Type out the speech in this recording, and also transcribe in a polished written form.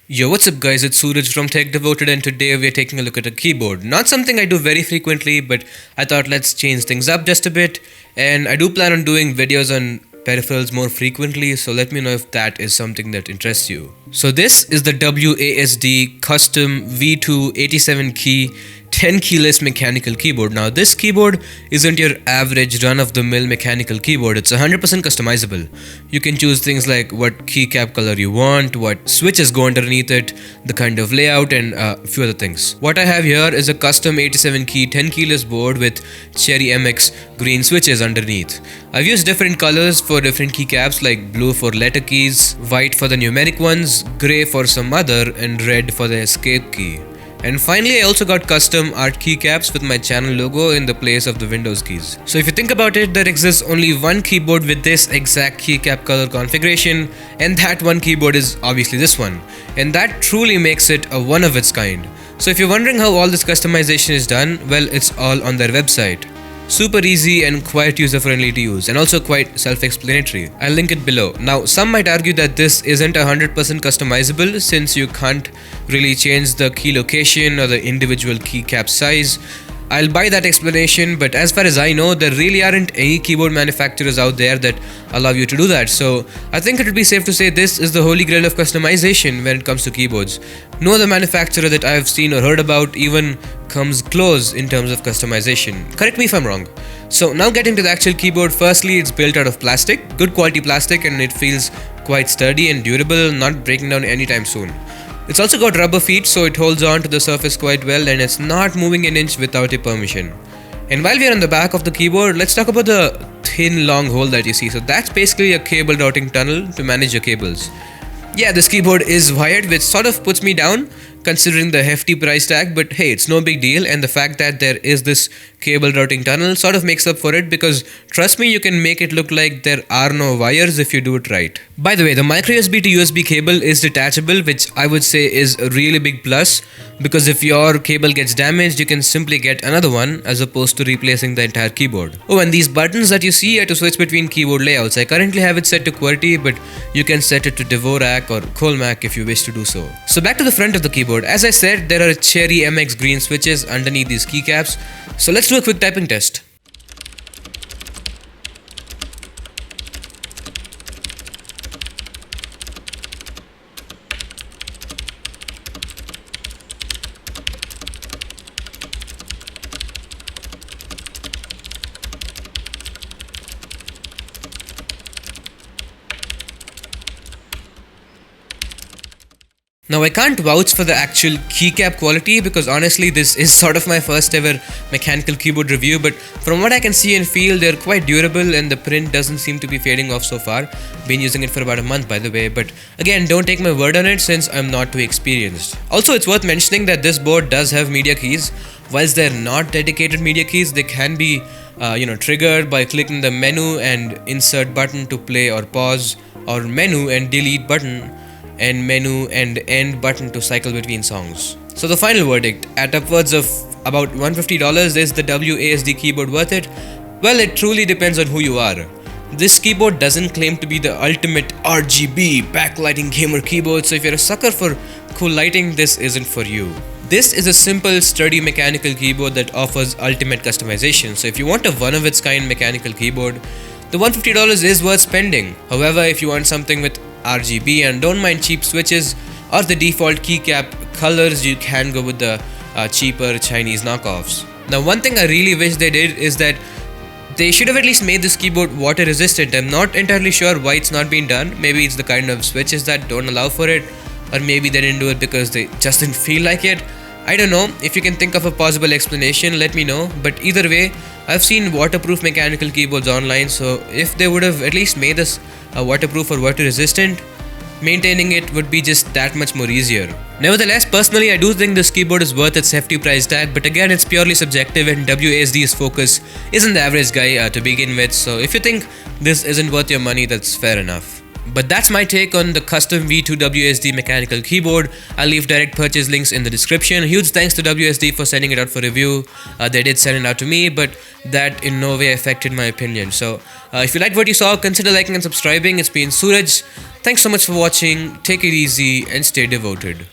Yo, what's up guys, it's Suraj from Tech Devoted and today we are taking a look at a keyboard. Not something I do very frequently, but I thought let's change things up just a bit, and I do plan on doing videos on peripherals more frequently, so let me know if that is something that interests you. So this is the WASD custom V2 87 key 10 keyless mechanical keyboard. Now this keyboard isn't your average run-of-the-mill mechanical keyboard, it's 100% customizable. You can choose things like what keycap color you want, what switches go underneath it, the kind of layout, and a few other things. What I have here is a custom 87 key 10 keyless board with Cherry MX green switches underneath. I've used different colors for different keycaps, like blue for letter keys, white for the numeric ones, grey for some other, and red for the escape key. And finally, I also got custom art keycaps with my channel logo in the place of the Windows keys. So if you think about it, there exists only one keyboard with this exact keycap color configuration, and that one keyboard is obviously this one. And that truly makes it a one of its kind. So if you're wondering how all this customization is done, well, it's all on their website. Super easy and quite user friendly to use, and also quite self-explanatory. I'll link it below. Now, some might argue that this isn't 100% customizable since you can't really change the key location or the individual keycap size. I'll buy that explanation, but as far as I know, there really aren't any keyboard manufacturers out there that allow you to do that. So I think it would be safe to say this is the holy grail of customization when it comes to keyboards. No other manufacturer that I have seen or heard about even comes close in terms of customization. Correct me if I'm wrong. So now getting to the actual keyboard, firstly it's built out of plastic, good quality plastic, and it feels quite sturdy and durable, not breaking down anytime soon. It's also got rubber feet, so it holds on to the surface quite well and it's not moving an inch without your permission. And while we are on the back of the keyboard, let's talk about the thin long hole that you see. So that's basically a cable routing tunnel to manage your cables. Yeah, this keyboard is wired, which sort of puts me down considering the hefty price tag, but hey, it's no big deal, and the fact that there is this cable routing tunnel sort of makes up for it, because trust me, you can make it look like there are no wires if you do it right. By the way, the micro USB to USB cable is detachable, which I would say is a really big plus, because if your cable gets damaged, you can simply get another one as opposed to replacing the entire keyboard. Oh, and these buttons that you see are to switch between keyboard layouts. I currently have it set to QWERTY, but you can set it to Dvorak or Colmac if you wish to do so. So back to the front of the keyboard. As I said, there are Cherry MX green switches underneath these keycaps. So let's do a quick typing test. Now I can't vouch for the actual keycap quality because honestly this is sort of my first ever mechanical keyboard review, but from what I can see and feel, they're quite durable and the print doesn't seem to be fading off so far. Been using it for about a month, by the way, but again, don't take my word on it since I'm not too experienced. Also, it's worth mentioning that this board does have media keys. Whilst they're not dedicated media keys, they can be triggered by clicking the menu and insert button to play or pause, or menu and delete button and menu and end button to cycle between songs. So the final verdict, at upwards of about $150, is the WASD keyboard worth it? Well, it truly depends on who you are. This keyboard doesn't claim to be the ultimate RGB backlighting gamer keyboard, so if you're a sucker for cool lighting, this isn't for you. This is a simple, sturdy mechanical keyboard that offers ultimate customization, so if you want a one-of-its-kind mechanical keyboard, the $150 is worth spending. However, if you want something with RGB and don't mind cheap switches or the default keycap colors, you can go with the cheaper Chinese knockoffs. Now, one thing I really wish they did is that they should have at least made this keyboard water resistant. I'm not entirely sure why it's not being done. Maybe it's the kind of switches that don't allow for it, or maybe they didn't do it because they just didn't feel like it. I don't know. If you can think of a possible explanation, let me know. But either way, I've seen waterproof mechanical keyboards online, so if they would have at least made this waterproof or water resistant, maintaining it would be just that much more easier. Nevertheless, personally, I do think this keyboard is worth its hefty price tag, but again, it's purely subjective and WASD's focus isn't the average guy to begin with, so if you think this isn't worth your money, that's fair enough. But that's my take on the custom V2 WASD mechanical keyboard. I'll leave direct purchase links in the description. Huge thanks to WASD for sending it out for review. They did send it out to me, but that in no way affected my opinion. So if you liked what you saw, consider liking and subscribing. It's been Suraj. Thanks so much for watching. Take it easy and stay devoted.